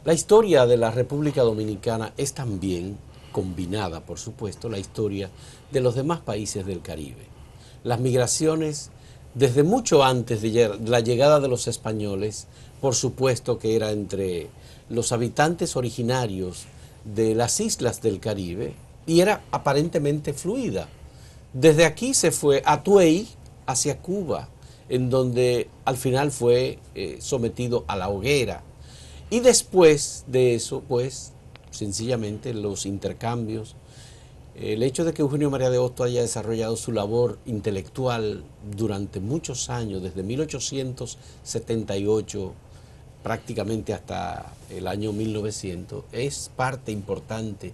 La historia de la República Dominicana es también combinada, por supuesto, la historia de los demás países del Caribe. Las migraciones, desde mucho antes de la llegada de los españoles, por supuesto que era entre los habitantes originarios de las islas del Caribe y era aparentemente fluida. Desde aquí se fue a Tuey hacia Cuba, en donde al final fue sometido a la hoguera. Y después de eso, pues, sencillamente los intercambios, el hecho de que Eugenio María de Hostos haya desarrollado su labor intelectual durante muchos años, desde 1878 prácticamente hasta el año 1900, es parte importante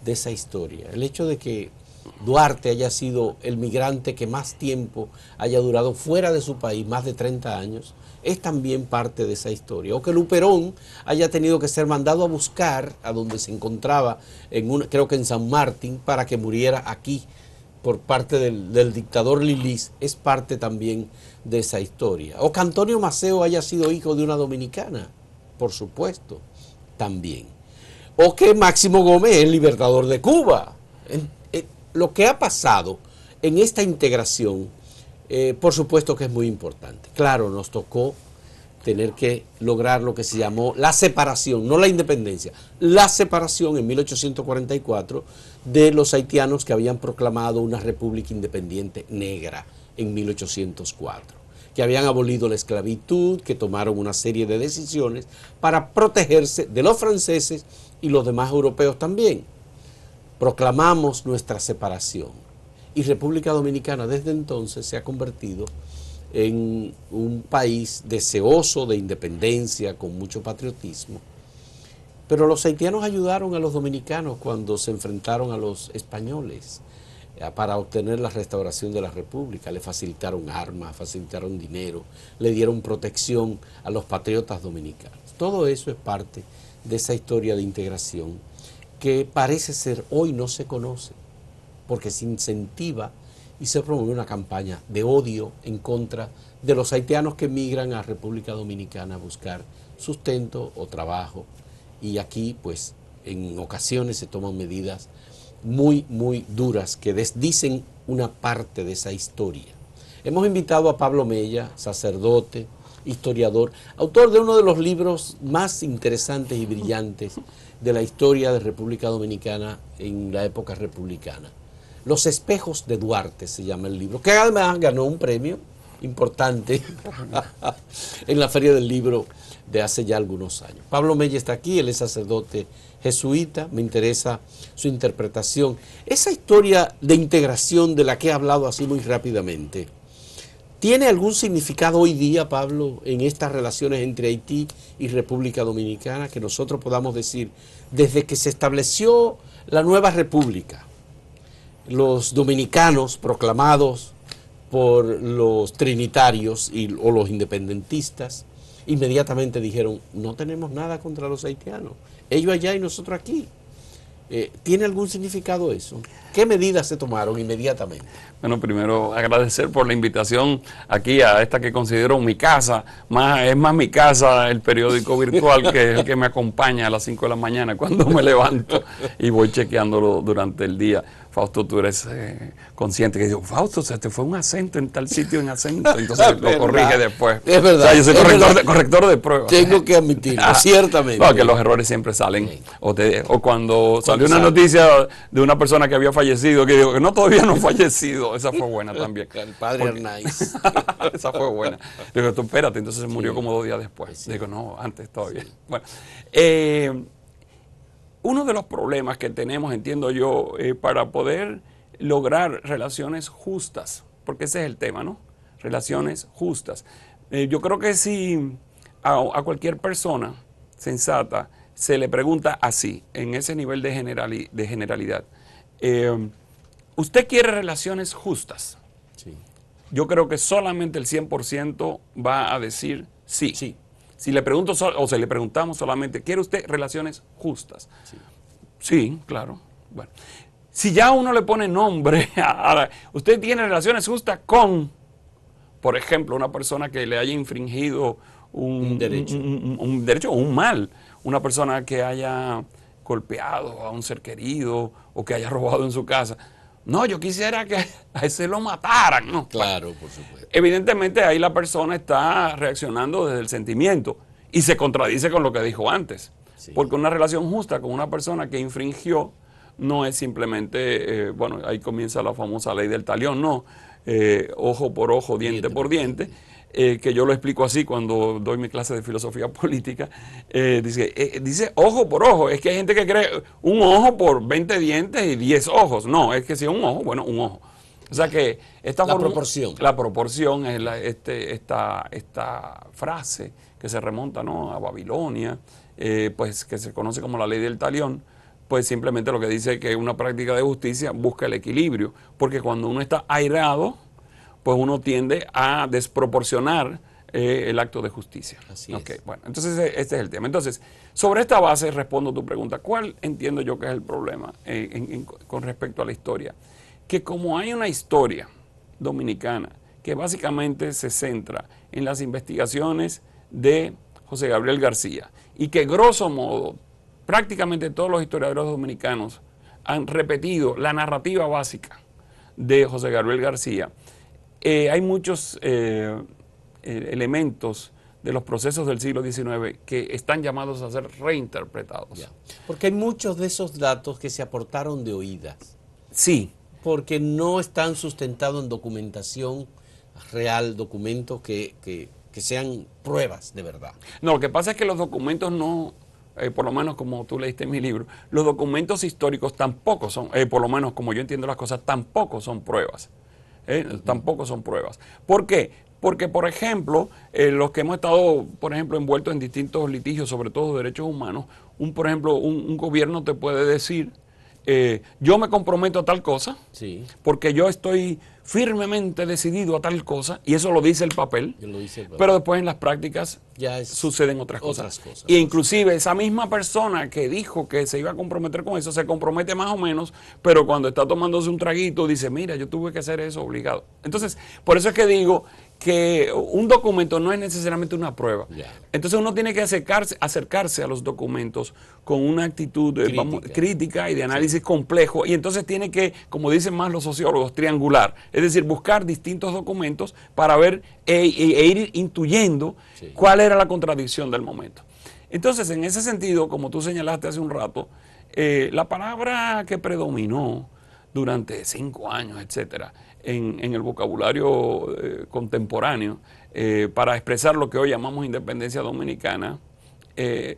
de esa historia. El hecho de que Duarte haya sido el migrante que más tiempo haya durado fuera de su país, más de 30 años, es también parte de esa historia. O que Luperón haya tenido que ser mandado a buscar a donde se encontraba, creo que en San Martín, para que muriera aquí por parte del dictador Lilis, es parte también de esa historia. O que Antonio Maceo haya sido hijo de una dominicana, por supuesto, también. O que Máximo Gómez es el libertador de Cuba. Lo que ha pasado en esta integración, por supuesto que es muy importante. Claro, nos tocó tener que lograr lo que se llamó la separación, no la independencia, la separación en 1844 de los haitianos que habían proclamado una república independiente negra en 1804, que habían abolido la esclavitud, que tomaron una serie de decisiones para protegerse de los franceses y los demás europeos también. Proclamamos nuestra separación y República Dominicana desde entonces se ha convertido en un país deseoso de independencia, con mucho patriotismo. Pero los haitianos ayudaron a los dominicanos cuando se enfrentaron a los españoles para obtener la restauración de la República. Le facilitaron armas, facilitaron dinero, le dieron protección a los patriotas dominicanos. Todo eso es parte de esa historia de integración que parece ser hoy no se conoce, porque se incentiva y se promueve una campaña de odio en contra de los haitianos que migran a República Dominicana a buscar sustento o trabajo. Y aquí, pues, en ocasiones se toman medidas muy, muy duras que desdicen una parte de esa historia. Hemos invitado a Pablo Mella, sacerdote, historiador, autor de uno de los libros más interesantes y brillantes de la historia de República Dominicana en la época republicana. Los espejos de Duarte se llama el libro, que además ganó un premio importante en la Feria del Libro de hace ya algunos años. Pablo Mella está aquí, él es sacerdote jesuita, me interesa su interpretación. Esa historia de integración de la que he hablado así muy rápidamente, ¿tiene algún significado hoy día, Pablo, en estas relaciones entre Haití y República Dominicana, que nosotros podamos decir, desde que se estableció la nueva república, los dominicanos proclamados por los trinitarios o los independentistas, inmediatamente dijeron, no tenemos nada contra los haitianos, ellos allá y nosotros aquí? ¿Tiene algún significado eso? ¿Qué medidas se tomaron inmediatamente? Bueno, primero agradecer por la invitación aquí a esta que considero mi casa. Es más mi casa el periódico virtual, que es el que me acompaña a las 5 de la mañana cuando me levanto y voy chequeándolo durante el día. Fausto, tú eres consciente que digo, Fausto, se te fue un acento en tal sitio en acento, entonces lo corrige después. Es verdad. O sea, yo soy corrector de pruebas. Tengo que admitirlo, ciertamente. No, que los errores siempre salen. Sí. O cuando salió una sale noticia de una persona que había fallecido, que digo que no, todavía no ha fallecido. Esa fue buena también. El padre Arnaiz. Esa fue buena. Digo, tú espérate, entonces se murió como 2 días después. Sí. Digo, no, antes todavía. Sí. Bueno, uno de los problemas que tenemos, entiendo yo, para poder lograr relaciones justas, porque ese es el tema, ¿no? Relaciones justas. Yo creo que si a cualquier persona sensata se le pregunta así, en ese nivel de generalidad, ¿usted quiere relaciones justas? Sí. Yo creo que solamente el 100% va a decir sí. Sí. Si le pregunto o se le preguntamos solamente, ¿quiere usted relaciones justas? Sí, sí, claro. Bueno, si ya uno le pone nombre, usted tiene relaciones justas con, por ejemplo, una persona que le haya infringido Un derecho. un derecho o un mal, una persona que haya golpeado a un ser querido o que haya robado en su casa. No, yo quisiera que a ese lo mataran, ¿no? Claro, por supuesto. Evidentemente ahí la persona está reaccionando desde el sentimiento y se contradice con lo que dijo antes. Sí. Porque una relación justa con una persona que infringió no es simplemente, bueno, ahí comienza la famosa ley del talión, no, ojo por ojo, diente por diente, que yo lo explico así cuando doy mi clase de filosofía política. Dice ojo por ojo, es que hay gente que cree un ojo por 20 dientes y 10 ojos. No, es que si es un ojo, bueno, un ojo. O sea que la proporción es esta frase que se remonta, ¿no?, a Babilonia, pues que se conoce como la ley del talión, pues simplemente lo que dice es que una práctica de justicia busca el equilibrio, porque cuando uno está airado, pues uno tiende a desproporcionar el acto de justicia. Así es. Bueno, entonces este es el tema. Entonces, sobre esta base respondo tu pregunta. ¿Cuál entiendo yo que es el problema con respecto a la historia? Que como hay una historia dominicana que básicamente se centra en las investigaciones de José Gabriel García y que grosso modo prácticamente todos los historiadores dominicanos han repetido la narrativa básica de José Gabriel García, hay muchos elementos de los procesos del siglo XIX que están llamados a ser reinterpretados. Ya. Porque hay muchos de esos datos que se aportaron de oídas. Sí. Porque no están sustentados en documentación real, documentos que sean pruebas de verdad. No, lo que pasa es que los documentos no, por lo menos como tú leíste en mi libro, los documentos históricos tampoco son, por lo menos como yo entiendo las cosas, tampoco son pruebas. Tampoco son pruebas. ¿Por qué? Porque, por ejemplo, los que hemos estado, por ejemplo, envueltos en distintos litigios, sobre todo derechos humanos, por ejemplo, un gobierno te puede decir, yo me comprometo a tal cosa, sí, porque yo estoy firmemente decidido a tal cosa, y eso lo dice el papel, pero después en las prácticas suceden otras cosas. Y inclusive esa misma persona que dijo que se iba a comprometer con eso, se compromete más o menos, pero cuando está tomándose un traguito dice, mira, yo tuve que hacer eso obligado. Entonces, por eso es que digo que un documento no es necesariamente una prueba. Entonces uno tiene que acercarse a los documentos con una actitud crítica y de análisis complejo, y entonces tiene que, como dicen más los sociólogos, triangular. Es decir, buscar distintos documentos para ver e ir intuyendo cuál era la contradicción del momento. Entonces, en ese sentido, como tú señalaste hace un rato, la palabra que predominó durante 5 años, etcétera, en el vocabulario contemporáneo para expresar lo que hoy llamamos independencia dominicana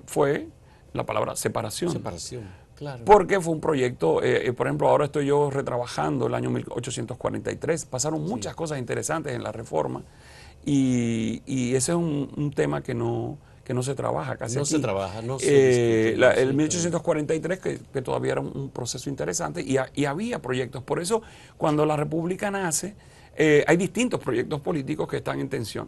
fue la palabra separación. Claro. Porque fue un proyecto, por ejemplo, ahora estoy yo retrabajando el año 1843, pasaron muchas cosas interesantes en la reforma y ese es un tema que no se trabaja casi no aquí. Se trabaja, no se discute. El 1843 que todavía era un proceso interesante y había proyectos. Por eso, cuando la República nace, hay distintos proyectos políticos que están en tensión.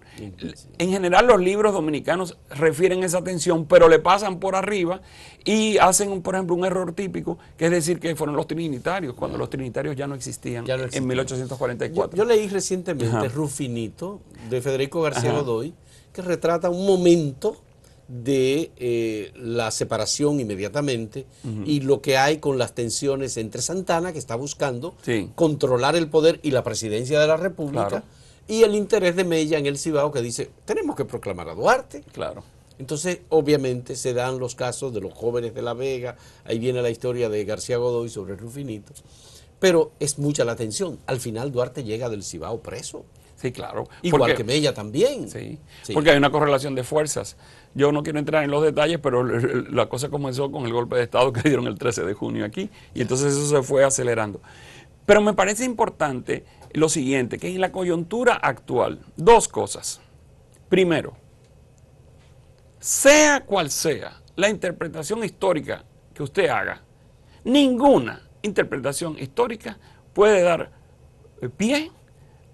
En general, los libros dominicanos refieren esa tensión, pero le pasan por arriba y hacen, por ejemplo, un error típico, que es decir que fueron los trinitarios, cuando los trinitarios ya no existían en 1844. Yo leí recientemente Rufinito, de Federico García Godoy, que retrata un momento de la separación inmediatamente y lo que hay con las tensiones entre Santana, que está buscando controlar el poder y la presidencia de la República, y el interés de Mella en el Cibao, que dice, tenemos que proclamar a Duarte. Entonces, obviamente, se dan los casos de los jóvenes de La Vega, ahí viene la historia de García Godoy sobre Rufinito, pero es mucha la tensión. Al final Duarte llega del Cibao preso. Sí, claro. Igual que Mella también. Sí, porque hay una correlación de fuerzas. Yo no quiero entrar en los detalles, pero la cosa comenzó con el golpe de Estado que dieron el 13 de junio aquí, y entonces eso se fue acelerando. Pero me parece importante lo siguiente, que en la coyuntura actual, 2 cosas. Primero, sea cual sea la interpretación histórica que usted haga, ninguna interpretación histórica puede dar pie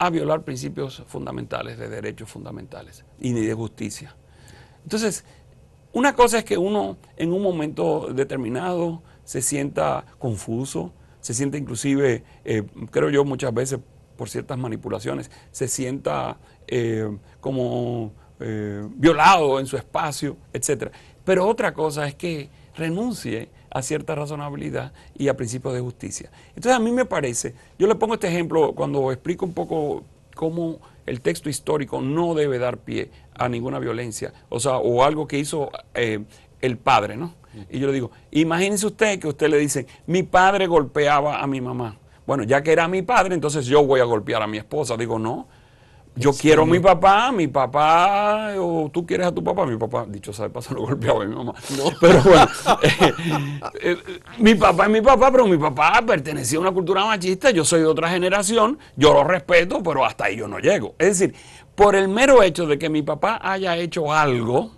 a violar principios fundamentales, de derechos fundamentales y de justicia. Entonces, una cosa es que uno en un momento determinado se sienta confuso, se sienta inclusive, creo yo muchas veces por ciertas manipulaciones, se sienta como violado en su espacio, etc. Pero otra cosa es que renuncie a cierta razonabilidad y a principios de justicia. Entonces a mí me parece, yo le pongo este ejemplo cuando explico un poco cómo el texto histórico no debe dar pie a ninguna violencia, o sea, o algo que hizo el padre, ¿no? Y yo le digo, imagínese usted que usted le dice, mi padre golpeaba a mi mamá. Bueno, ya que era mi padre, entonces yo voy a golpear a mi esposa. Digo, no, yo quiero a mi papá, o tú quieres a tu papá, dicho sea de paso, lo golpeaba a mi mamá. No. Pero bueno, mi papá es mi papá, pero mi papá pertenecía a una cultura machista, yo soy de otra generación, yo lo respeto, pero hasta ahí yo no llego. Es decir, por el mero hecho de que mi papá haya hecho algo,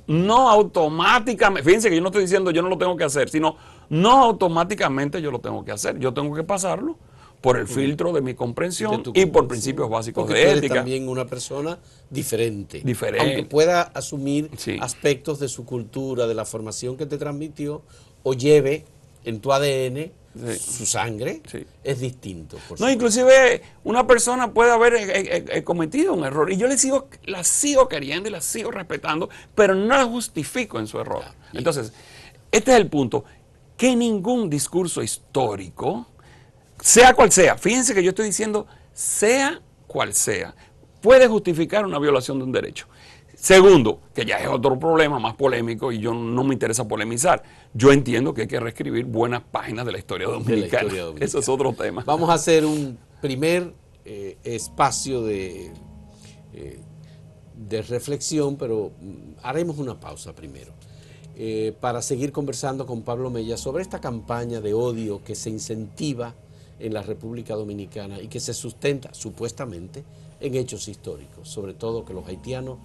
no automáticamente, fíjense que yo no estoy diciendo yo no lo tengo que hacer, sino no automáticamente yo lo tengo que hacer, yo tengo que pasarlo por el filtro de mi comprensión y por principios básicos de ética. Porque tú eres también una persona diferente. Aunque pueda asumir aspectos de su cultura, de la formación que te transmitió, o lleve en tu ADN su sangre, es distinto. No, inclusive una persona puede haber cometido un error y yo la sigo queriendo y la sigo respetando, pero no la justifico en su error. Entonces, este es el punto, que ningún discurso histórico, sea cual sea, fíjense que yo estoy diciendo, sea cual sea, puede justificar una violación de un derecho. Segundo, que ya es otro problema más polémico y yo no me interesa polemizar. Yo entiendo que hay que reescribir buenas páginas de la historia dominicana. Eso es otro tema. Vamos a hacer un primer espacio de reflexión, pero haremos una pausa primero. Para seguir conversando con Pablo Mella sobre esta campaña de odio que se incentiva en la República Dominicana y que se sustenta supuestamente en hechos históricos, sobre todo que los haitianos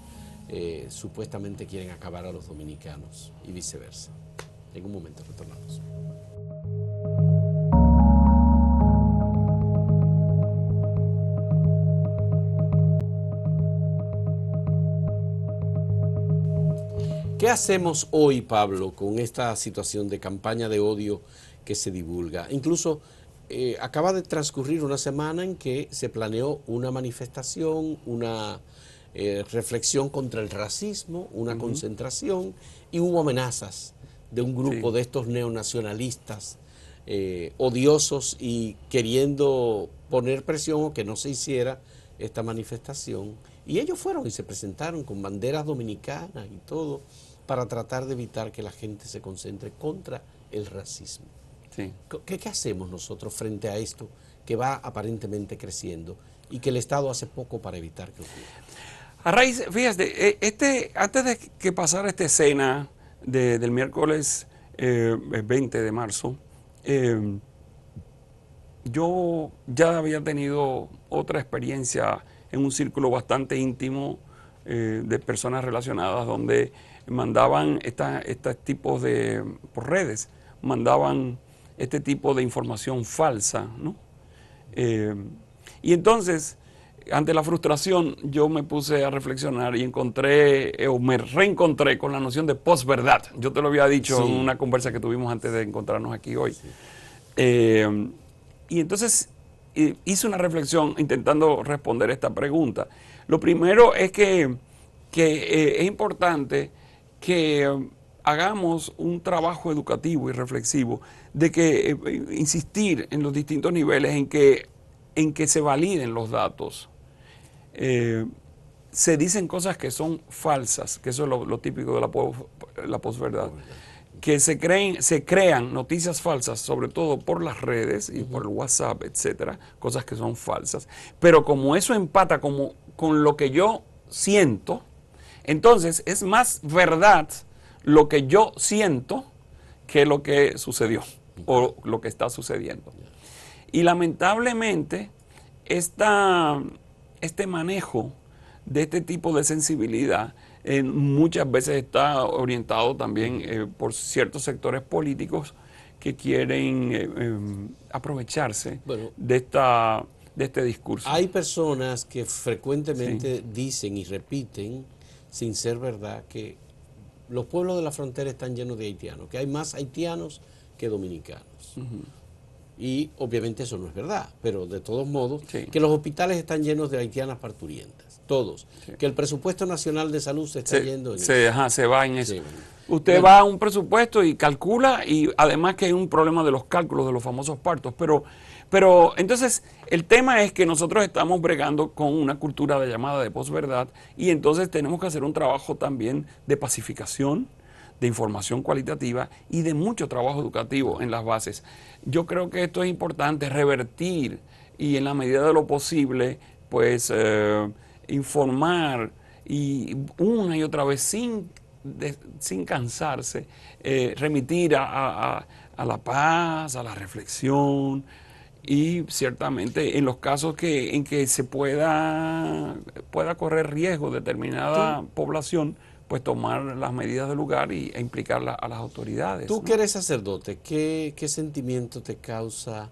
supuestamente quieren acabar a los dominicanos y viceversa. En un momento retornamos. ¿Qué hacemos hoy, Pablo, con esta situación de campaña de odio que se divulga? Incluso acaba de transcurrir una semana en que se planeó una manifestación, una reflexión contra el racismo, una concentración, y hubo amenazas de un grupo de estos neonacionalistas odiosos y queriendo poner presión o que no se hiciera esta manifestación. Y ellos fueron y se presentaron con banderas dominicanas y todo para tratar de evitar que la gente se concentre contra el racismo. Sí. ¿Qué hacemos nosotros frente a esto que va aparentemente creciendo y que el Estado hace poco para evitar que ocurra? A raíz, fíjate, antes de que pasara esta escena del miércoles 20 de marzo, yo ya había tenido otra experiencia en un círculo bastante íntimo de personas relacionadas donde mandaban estos tipos de, por redes, mandaban este tipo de información falsa, ¿no? Y entonces, ante la frustración, yo me puse a reflexionar y me reencontré con la noción de posverdad. Yo te lo había dicho en una conversa que tuvimos antes de encontrarnos aquí hoy. Y entonces hice una reflexión intentando responder esta pregunta. Lo primero es que es importante que hagamos un trabajo educativo y reflexivo de que insistir en los distintos niveles en que se validen los datos. Se dicen cosas que son falsas, que eso es lo típico de la posverdad, que se crean noticias falsas, sobre todo por las redes y por el WhatsApp, etcétera, cosas que son falsas, pero como eso empata con lo que yo siento, entonces es más verdad lo que yo siento que lo que sucedió o lo que está sucediendo. Y lamentablemente este manejo de este tipo de sensibilidad muchas veces está orientado también por ciertos sectores políticos que quieren aprovecharse de este discurso. Hay personas que frecuentemente dicen y repiten, sin ser verdad, que los pueblos de la frontera están llenos de haitianos, que hay más haitianos que dominicanos. Y obviamente eso no es verdad, pero de todos modos, que los hospitales están llenos de haitianas parturientas. todos, Sí. que el presupuesto nacional de salud se está yendo en eso. Se va en eso. Sí. Usted Bueno. va a un presupuesto y calcula, y además que hay un problema de los cálculos de los famosos partos, pero entonces el tema es que nosotros estamos bregando con una cultura de llamada de posverdad, y entonces tenemos que hacer un trabajo también de pacificación, de información cualitativa y de mucho trabajo educativo en las bases. Yo creo que esto es importante, revertir y en la medida de lo posible, pues informar y una y otra vez sin cansarse, remitir a la paz, a la reflexión, y ciertamente en los casos en que se pueda correr riesgo determinada población, pues tomar las medidas del lugar e implicar a las autoridades. Tú ¿no? que eres sacerdote, ¿qué sentimiento te causa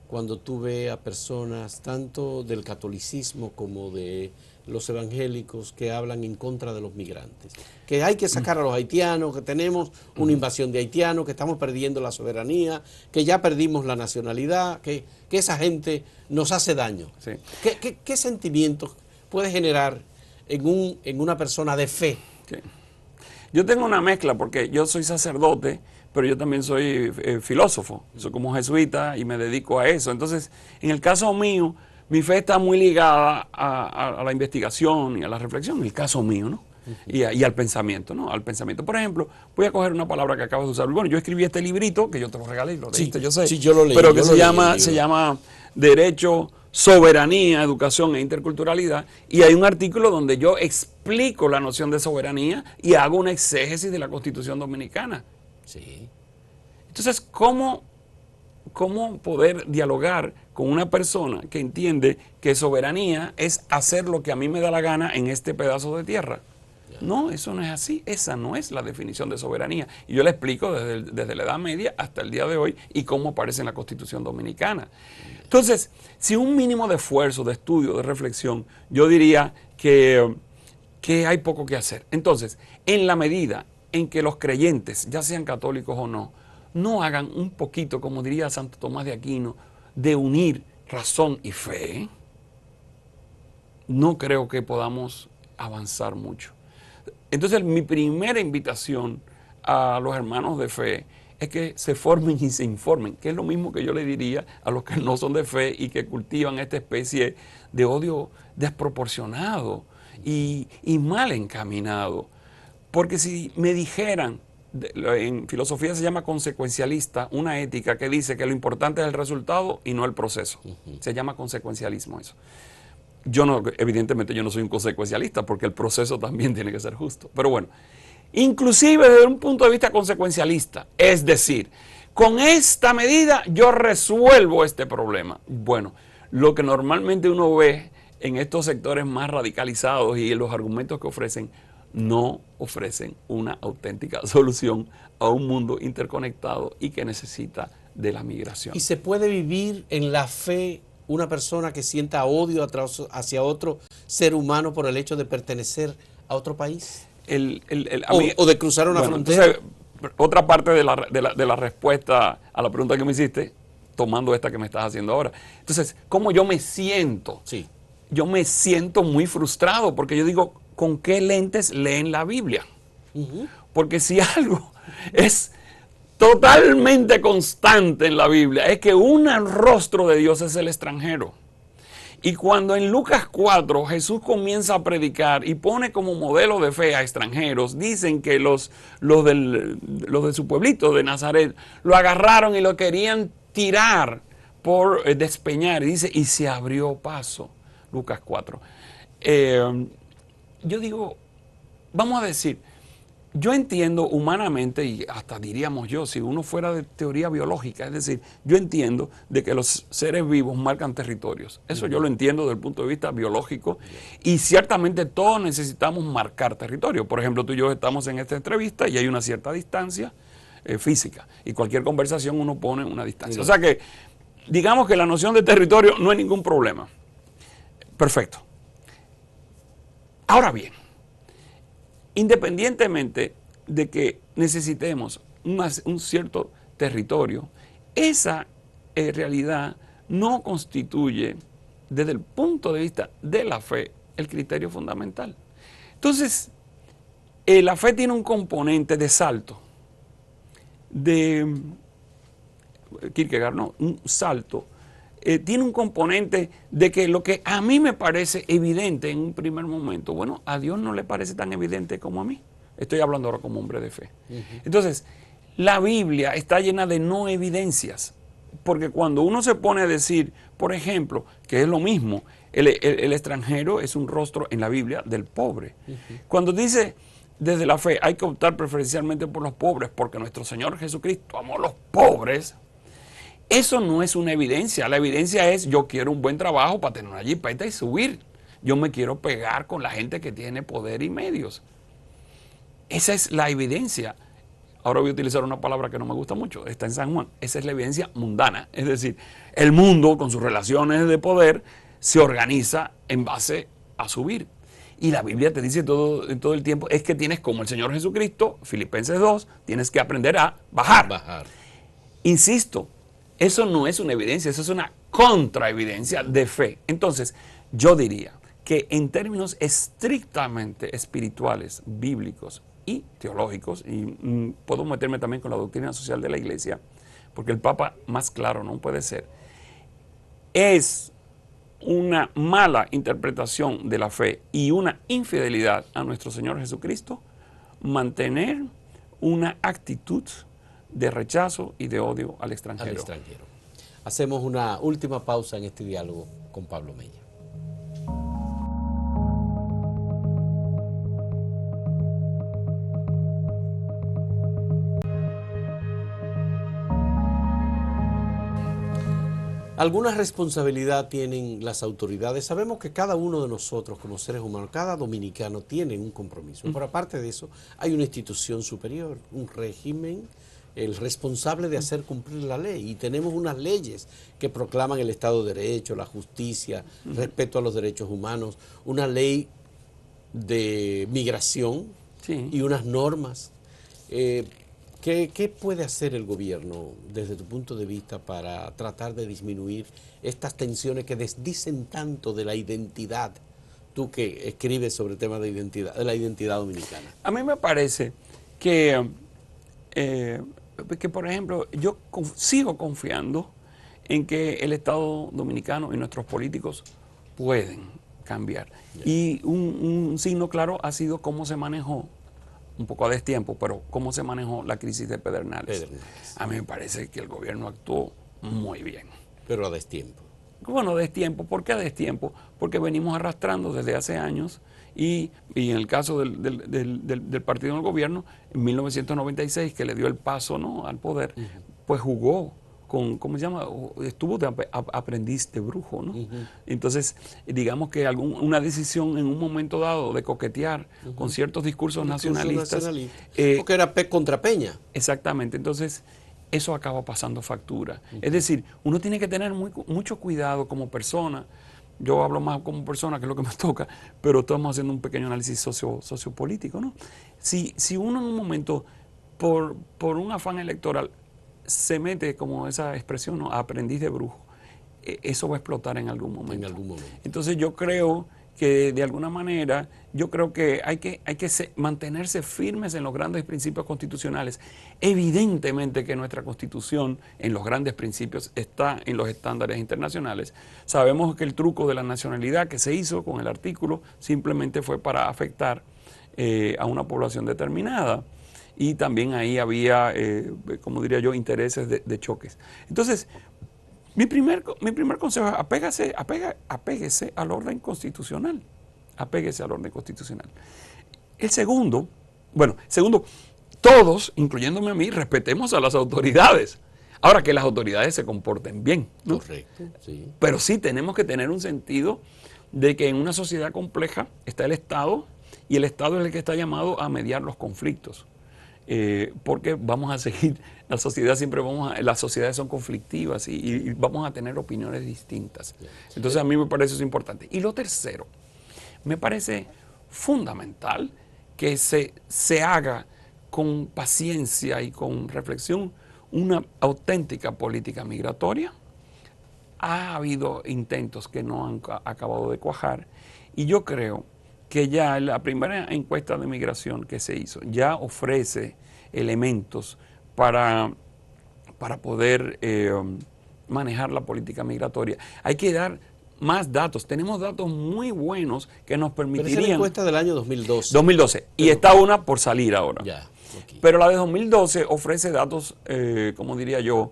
cuando tú ves a personas tanto del catolicismo como de los evangélicos que hablan en contra de los migrantes? Que hay que sacar a los haitianos, que tenemos una invasión de haitianos, que estamos perdiendo la soberanía, que ya perdimos la nacionalidad, que esa gente nos hace daño. Sí. ¿Qué sentimientos puede generar en una persona de fe? Sí. Yo tengo una mezcla porque yo soy sacerdote, pero yo también soy filósofo, soy como jesuita y me dedico a eso. Entonces, en el caso mío, mi fe está muy ligada a la investigación y a la reflexión, en el caso mío, ¿no? Y al pensamiento, ¿no? Al pensamiento. Por ejemplo, voy a coger una palabra que acabas de usar. Bueno, yo escribí este librito, que yo te lo regalé, lo leíste, yo sé. Sí, yo lo leí. Pero que se llama Derecho, Soberanía, Educación e Interculturalidad, y hay un artículo donde yo explico la noción de soberanía y hago una exégesis de la Constitución Dominicana. Sí. Entonces, ¿cómo poder dialogar con una persona que entiende que soberanía es hacer lo que a mí me da la gana en este pedazo de tierra? No, eso no es así. Esa no es la definición de soberanía. Y yo le explico desde la Edad Media hasta el día de hoy y cómo aparece en la Constitución Dominicana. Entonces, si un mínimo de esfuerzo, de estudio, de reflexión, yo diría que hay poco que hacer. Entonces, en la medida en que los creyentes, ya sean católicos o no hagan un poquito, como diría Santo Tomás de Aquino, de unir razón y fe, no creo que podamos avanzar mucho. Entonces, mi primera invitación a los hermanos de fe es que se formen y se informen, que es lo mismo que yo le diría a los que no son de fe y que cultivan esta especie de odio desproporcionado y mal encaminado. Porque si me dijeran, en filosofía se llama consecuencialista, una ética que dice que lo importante es el resultado y no el proceso. Se llama consecuencialismo eso. Evidentemente yo no soy un consecuencialista porque el proceso también tiene que ser justo. Pero bueno, inclusive desde un punto de vista consecuencialista, es decir, con esta medida yo resuelvo este problema. Bueno, lo que normalmente uno ve en estos sectores más radicalizados y en los argumentos que ofrecen, no ofrecen una auténtica solución a un mundo interconectado y que necesita de la migración. ¿Y se puede vivir en la fe una persona que sienta odio hacia otro ser humano por el hecho de pertenecer a otro país? O de cruzar una frontera. Entonces, otra parte de la respuesta a la pregunta que me hiciste, tomando esta que me estás haciendo ahora. Entonces, ¿cómo yo me siento? Sí. Yo me siento muy frustrado porque yo digo, ¿con qué lentes leen la Biblia? Porque si algo es totalmente constante en la Biblia, es que un rostro de Dios es el extranjero. Y cuando en Lucas 4 Jesús comienza a predicar y pone como modelo de fe a extranjeros, dicen que los de su pueblito de Nazaret lo agarraron y lo querían tirar por despeñar. Y dice, y se abrió paso. Lucas 4. Yo digo, vamos a decir, yo entiendo humanamente, y hasta diríamos yo, si uno fuera de teoría biológica, es decir, yo entiendo de que los seres vivos marcan territorios. Eso yo lo entiendo desde el punto de vista biológico y ciertamente todos necesitamos marcar territorio. Por ejemplo, tú y yo estamos en esta entrevista y hay una cierta distancia física y cualquier conversación uno pone una distancia. O sea que, digamos que la noción de territorio no es ningún problema. Perfecto. Ahora bien, independientemente de que necesitemos un cierto territorio, esa realidad no constituye, desde el punto de vista de la fe, el criterio fundamental. Entonces, la fe tiene un componente de salto, de Kierkegaard, no, un salto. Tiene un componente de que lo que a mí me parece evidente en un primer momento, bueno, a Dios no le parece tan evidente como a mí. Estoy hablando ahora como hombre de fe. Entonces, la Biblia está llena de no evidencias, porque cuando uno se pone a decir, por ejemplo, que es lo mismo, el extranjero es un rostro en la Biblia del pobre. Cuando dice, desde la fe, hay que optar preferencialmente por los pobres, porque nuestro Señor Jesucristo amó a los pobres. Eso no es una evidencia. La evidencia es, yo quiero un buen trabajo para tener una jipeta y subir. Yo me quiero pegar con la gente que tiene poder y medios. Esa es la evidencia. Ahora voy a utilizar una palabra que no me gusta mucho. Está en San Juan. Esa es la evidencia mundana. Es decir, el mundo con sus relaciones de poder se organiza en base a subir. Y la Biblia te dice todo el tiempo, es que tienes como el Señor Jesucristo, Filipenses 2, tienes que aprender a bajar. Insisto, eso no es una evidencia, eso es una contraevidencia de fe. Entonces, yo diría que en términos estrictamente espirituales, bíblicos y teológicos, y puedo meterme también con la doctrina social de la Iglesia, porque el Papa más claro no puede ser, es una mala interpretación de la fe y una infidelidad a nuestro Señor Jesucristo mantener una actitud de rechazo y de odio al extranjero. Hacemos una última pausa en este diálogo con Pablo Mella. ¿Alguna responsabilidad tienen las autoridades? Sabemos que cada uno de nosotros como seres humanos, cada dominicano tiene un compromiso. Pero aparte de eso, hay una institución superior, un régimen, el responsable de hacer cumplir la ley. Y tenemos unas leyes que proclaman el Estado de Derecho, la justicia, respeto a los derechos humanos, una ley de migración y unas normas. ¿Qué puede hacer el gobierno desde tu punto de vista para tratar de disminuir estas tensiones que desdicen tanto de la identidad? Tú que escribes sobre el tema de la identidad dominicana. A mí me parece que por ejemplo, yo sigo confiando en que el Estado dominicano y nuestros políticos pueden cambiar. Y un signo claro ha sido cómo se manejó, un poco a destiempo, pero cómo se manejó la crisis de Pedernales. A mí me parece que el gobierno actuó muy bien. Pero a destiempo. Bueno, a destiempo. ¿Por qué a destiempo? Porque venimos arrastrando desde hace años y en el caso del partido en el gobierno, en 1996, que le dio el paso, ¿no?, al poder, pues jugó con, ¿cómo se llama? Estuvo de aprendiz de brujo, ¿no? Entonces, digamos que una decisión en un momento dado de coquetear con ciertos discursos nacionalistas. Porque era contra Peña. Exactamente. Entonces, eso acaba pasando factura. Es decir, uno tiene que tener mucho cuidado como persona. Yo hablo más como persona, que es lo que me toca, pero estamos haciendo un pequeño análisis sociopolítico, ¿no? Si uno en un momento, por un afán electoral, se mete, como esa expresión, ¿no?, aprendiz de brujo, eso va a explotar en algún momento. Entonces yo creo que de alguna manera, yo creo que hay que mantenerse firmes en los grandes principios constitucionales. Evidentemente que nuestra Constitución en los grandes principios está en los estándares internacionales. Sabemos que el truco de la nacionalidad que se hizo con el artículo simplemente fue para afectar a una población determinada. Y también ahí había, como diría yo, intereses de choques. Entonces, mi primer consejo es apéguese al orden constitucional. Apéguese al orden constitucional. El segundo, todos, incluyéndome a mí, respetemos a las autoridades. Ahora, que las autoridades se comporten bien, ¿no? Correcto, sí. Pero sí tenemos que tener un sentido de que en una sociedad compleja está el Estado, y el Estado es el que está llamado a mediar los conflictos. Porque vamos a seguir, las sociedades son conflictivas y vamos a tener opiniones distintas. Entonces a mí me parece eso importante. Y lo tercero, me parece fundamental que se haga con paciencia y con reflexión una auténtica política migratoria. Ha habido intentos que no han acabado de cuajar Y yo creo que ya la primera encuesta de migración que se hizo ya ofrece elementos para poder manejar la política migratoria. Hay que dar más datos. Tenemos datos muy buenos que nos permitirían... Pero esa es la encuesta del año 2012. 2012. Y está una por salir ahora. Ya, okay. Pero la de 2012 ofrece datos, como diría yo,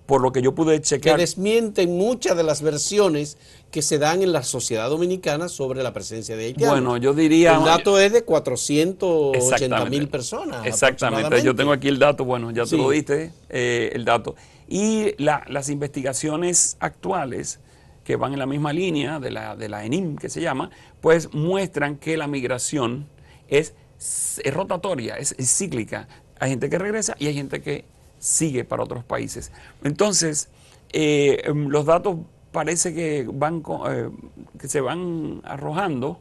por lo que yo pude checar. Que desmienten muchas de las versiones que se dan en la sociedad dominicana sobre la presencia de haitianos. Bueno, yo diría... El dato es de 480,000 personas. Exactamente. Yo tengo aquí el dato, bueno, ya Sí. tú lo diste, el dato. Y las investigaciones actuales, que van en la misma línea de la ENIM, que se llama, pues muestran que la migración es rotatoria, es cíclica. Hay gente que regresa y hay gente que sigue para otros países. Entonces, los datos parece que que se van arrojando,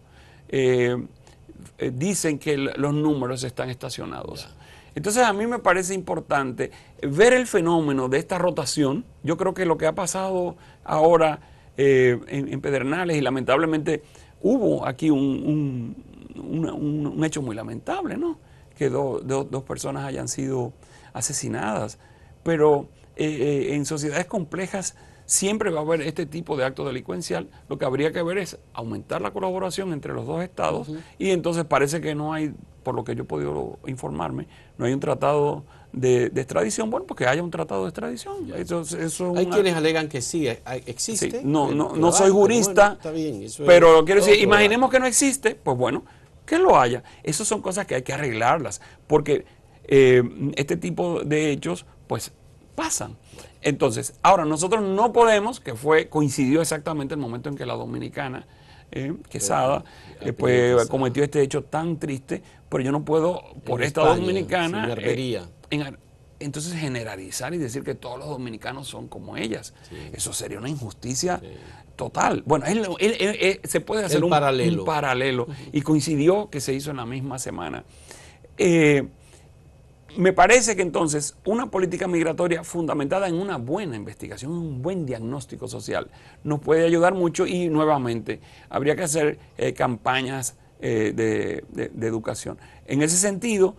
dicen que los números están estacionados. Ya. Entonces a mí me parece importante ver el fenómeno de esta rotación. Yo creo que lo que ha pasado ahora en Pedernales, y lamentablemente hubo aquí un hecho muy lamentable, ¿no? Que dos personas hayan sido asesinadas, pero en sociedades complejas siempre va a haber este tipo de acto delincuencial. Lo que habría que ver es aumentar la colaboración entre los dos estados, y entonces parece que no hay, por lo que yo he podido informarme, no hay un tratado de extradición. Bueno, porque haya un tratado de extradición. Hay quienes alegan que sí, existe. Sí, no soy jurista, bueno, está bien, pero quiero decir, imaginemos que no existe, pues bueno, que lo haya. Esas son cosas que hay que arreglarlas, porque este tipo de hechos, pues, pasan. Entonces, ahora nosotros no podemos, coincidió exactamente el momento en que la dominicana Quesada pues cometió este hecho tan triste, pero yo no puedo, por esta dominicana, entonces generalizar y decir que todos los dominicanos son como ellas. Sí. Eso sería una injusticia total. Bueno, se puede hacer un paralelo. Y coincidió que se hizo en la misma semana. Me parece que entonces una política migratoria fundamentada en una buena investigación, un buen diagnóstico social, nos puede ayudar mucho, y nuevamente habría que hacer campañas de educación. En ese sentido,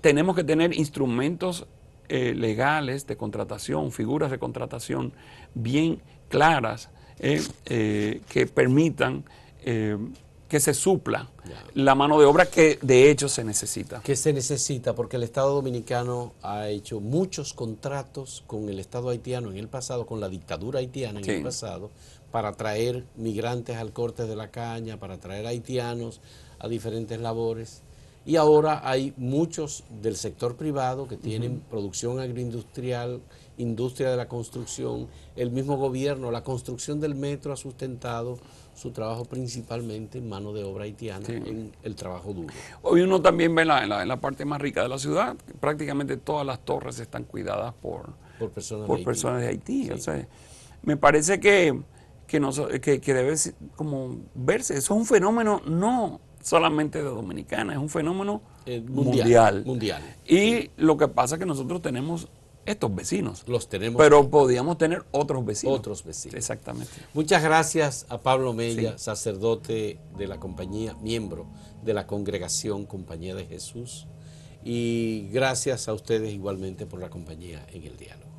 tenemos que tener instrumentos legales de contratación, figuras de contratación bien claras, que permitan que se supla la mano de obra que de hecho se necesita. Que se necesita, porque el Estado dominicano ha hecho muchos contratos con el Estado haitiano en el pasado, con la dictadura haitiana en el pasado, para traer migrantes al corte de la caña, para traer haitianos a diferentes labores. Y ahora hay muchos del sector privado que tienen producción agroindustrial, industria de la construcción, el mismo gobierno, la construcción del metro ha sustentado su trabajo principalmente en mano de obra haitiana, en el trabajo duro. Hoy uno también ve en la parte más rica de la ciudad, que prácticamente todas las torres están cuidadas por personas de Haití. Sí. O sea, me parece que debe como verse, eso es un fenómeno no solamente de Dominicana, es un fenómeno mundial. Y lo que pasa es que nosotros tenemos estos vecinos. Los tenemos. Pero podíamos tener otros vecinos. Otros vecinos. Exactamente. Muchas gracias a Pablo Mella, sacerdote de la compañía, miembro de la congregación Compañía de Jesús. Y gracias a ustedes igualmente por la compañía en el diálogo.